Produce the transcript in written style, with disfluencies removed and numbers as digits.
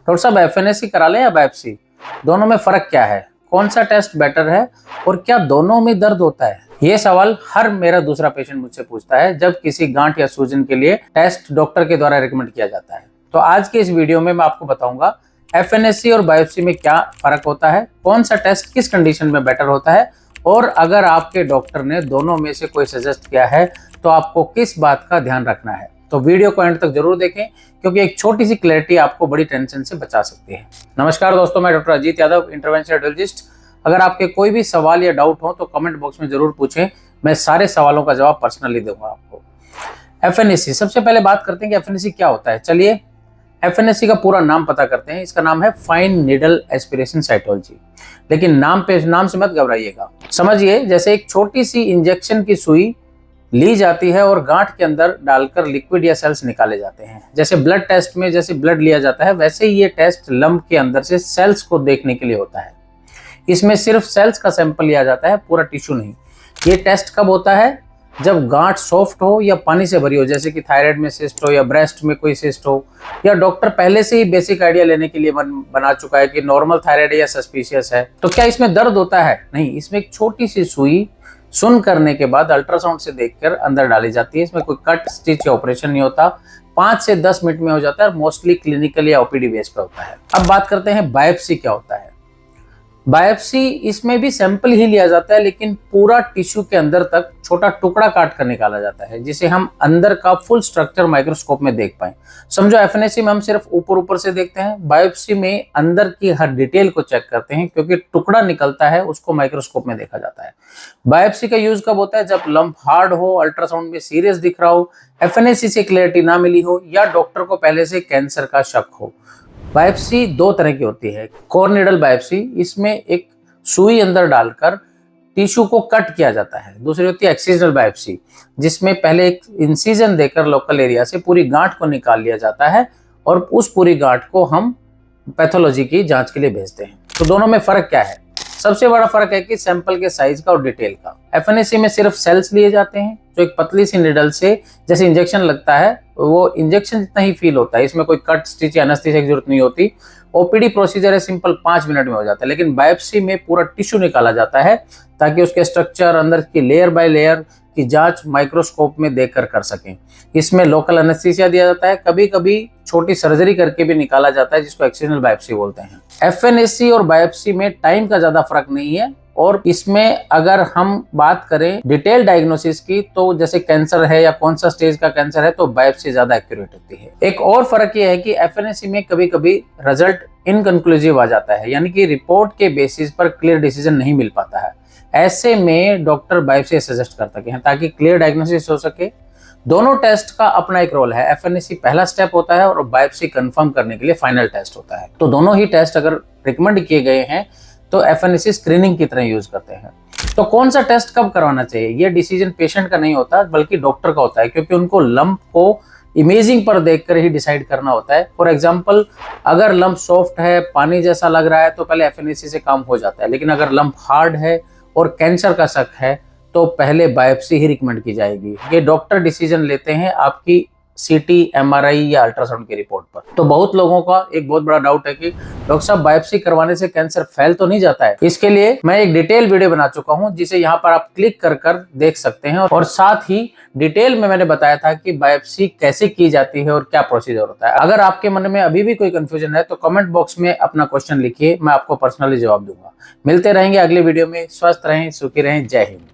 Doctor साहब FNAC करा लें या बायोप्सी, दोनों में फर्क क्या है, कौन सा टेस्ट बेटर है और क्या दोनों में दर्द होता है? ये सवाल हर मेरा दूसरा पेशेंट मुझसे पूछता है जब किसी गांठ या सूजन के लिए टेस्ट डॉक्टर के द्वारा रिकमेंड किया जाता है। तो आज के इस वीडियो में मैं आपको बताऊंगा एफएनएसी और बायोप्सी में क्या फर्क होता है, कौन सा टेस्ट किस कंडीशन में बेटर होता है, और अगर आपके डॉक्टर ने दोनों में से कोई सजेस्ट किया है तो आपको किस बात का ध्यान रखना है। तो वीडियो को एंड तक जरूर देखें क्योंकि एक छोटी सी क्लैरिटी आपको बड़ी टेंशन से बचा सकती है। नमस्कार दोस्तों, मैं doctor Ajit Yadav, interventional radiologist. अगर आपके कोई भी सवाल या डाउट हो तो कमेंट बॉक्स में जरूर पूछें, मैं सारे सवालों का जवाब पर्सनली दूंगा आपको। एफएनएसी, सबसे पहले बात करते हैं कि एफएनएसी क्या होता है। चलिए एफएनएसी का पूरा नाम पता करते हैं। इसका नाम है फाइन नीडल एस्पिरेशन साइटोलॉजी। लेकिन नाम से मत घबराइएगा। समझिए जैसे एक छोटी सी इंजेक्शन की सुई ली जाती है और गांठ के अंदर डालकर लिक्विड या सेल्स निकाले जाते हैं। जैसे ब्लड टेस्ट में जैसे ब्लड लिया जाता है, वैसे ही ये टेस्ट लंप के अंदर से सेल्स को देखने के लिए होता है। इसमें सिर्फ सेल्स का सैंपल लिया जाता है, पूरा टिश्यू नहीं। ये टेस्ट कब होता है? जब गांठ सॉफ्ट हो या पानी से भरी हो, जैसे कि थायराइड में सिस्ट हो या ब्रेस्ट में कोई सिस्ट हो, या डॉक्टर पहले से ही बेसिक आइडिया लेने के लिए बना चुका है कि नॉर्मल थायराइड या सस्पिशियस है। तो क्या इसमें दर्द होता है? नहीं, इसमें एक छोटी सी सुई सुन करने के बाद अल्ट्रासाउंड से देखकर अंदर डाली जाती है। इसमें कोई कट, स्टिच या ऑपरेशन नहीं होता। 5 से 10 मिनट में हो जाता है और मोस्टली क्लिनिकल या ओपीडी बेस पे होता है। अब बात करते हैं बायोप्सी क्या होता है। बायोप्सी, इसमें भी सैंपल ही लिया जाता है लेकिन पूरा टिश्यू के अंदर तक छोटा टुकड़ा काट कर निकाला जाता है जिसे हम अंदर का फुल स्ट्रक्चर माइक्रोस्कोप में देख पाए। समझो एफएनएसी में हम सिर्फ ऊपर से देखते हैं, बायोप्सी में अंदर की हर डिटेल को चेक करते हैं क्योंकि टुकड़ा निकलता है, उसको माइक्रोस्कोप में देखा जाता है। बायोप्सी का यूज कब होता है? जब लंप हार्ड हो, अल्ट्रासाउंड में सीरियस दिख रहा हो, एफएनएसी से क्लैरिटी ना मिली हो या डॉक्टर को पहले से कैंसर का शक हो। बायोप्सी 2 तरह की होती है। कोर नीडल बायोप्सी, इसमें एक सुई अंदर डालकर टिश्यू को कट किया जाता है। दूसरी होती है एक्सिजनल बायोप्सी, जिसमें पहले एक इंसिजन देकर लोकल एरिया से पूरी गांठ को निकाल लिया जाता है और उस पूरी गांठ को हम पैथोलॉजी की जांच के लिए भेजते हैं। तो दोनों में फर्क क्या है? सबसे बड़ा फर्क है कि सैंपल के साइज का और डिटेल का। एफएनएसी में सिर्फ सेल्स लिए जाते हैं जो एक पतली सी निडल से जैसे इंजेक्शन लगता है, वो इंजेक्शन जितना ही फील होता है। इसमें कोई कट, स्टिच या एनेस्थीसिया की जरूरत नहीं होती। ओपीडी प्रोसीजर है, सिंपल 5 मिनट में हो जाता है। लेकिन बायोप्सी में पूरा टिश्यू निकाला जाता है ताकि उसके स्ट्रक्चर, अंदर की लेयर बाय लेयर की जांच माइक्रोस्कोप में देखकर कर सकें। इसमें लोकल एनेस्थीसिया दिया जाता है, कभी कभी छोटी सर्जरी करके भी निकाला जाता है जिसको एक्सिजनल बायोप्सी बोलते हैं। एफएनएसी और बायोप्सी में टाइम का ज्यादा फर्क नहीं है और इसमें अगर हम बात करें डिटेल डायग्नोसिस की, तो जैसे कैंसर है या कौन सा स्टेज का कैंसर है, तो बायोप्सी ज्यादा एक्यूरेट होती है। एक और फर्क यह है कि एफएनएसी में कभी कभी रिजल्ट इनकंक्लूसिव आ जाता है, यानी कि रिपोर्ट के बेसिस पर क्लियर डिसीजन नहीं मिल पाता है। ऐसे में डॉक्टर बायोप्सी सजेस्ट कर सके हैं ताकि क्लियर डायग्नोसिस हो सके। दोनों टेस्ट का अपना एक रोल है। एफएनएसी पहला स्टेप होता है और बायोप्सी कंफर्म करने के लिए फाइनल टेस्ट होता है। तो दोनों ही टेस्ट अगर रिकमेंड किए गए हैं तो एफएनएसी स्क्रीनिंग की तरह यूज करते हैं। तो कौन सा टेस्ट कब करवाना चाहिए, ये डिसीजन पेशेंट का नहीं होता बल्कि डॉक्टर का होता है, क्योंकि उनको लंप को इमेजिंग पर देखकर ही डिसाइड करना होता है। फॉर एग्जांपल, अगर लंप सॉफ्ट है, पानी जैसा लग रहा है, तो पहले एफएनएसी से काम हो जाता है। लेकिन अगर लंप हार्ड है और कैंसर का शक है तो पहले बायोप्सी ही रिकमेंड की जाएगी। ये डॉक्टर डिसीजन लेते हैं आपकी सीटी, एमआरआई या अल्ट्रासाउंड की रिपोर्ट पर। तो बहुत लोगों का एक बहुत बड़ा डाउट है कि डॉक्टर साहब बायोप्सी करवाने से कैंसर फैल तो नहीं जाता है? इसके लिए मैं एक डिटेल वीडियो बना चुका हूं जिसे यहाँ पर आप क्लिक कर देख सकते हैं, और साथ ही डिटेल में मैंने बताया था कि बायोप्सी कैसे की जाती है और क्या प्रोसीजर होता है। अगर आपके मन में अभी भी कोई कंफ्यूजन है तो कमेंट बॉक्स में अपना क्वेश्चन लिखिए, मैं आपको पर्सनली जवाब दूंगा। मिलते रहेंगे अगले वीडियो में। स्वस्थ रहें, सुखी रहें। जय हिंद।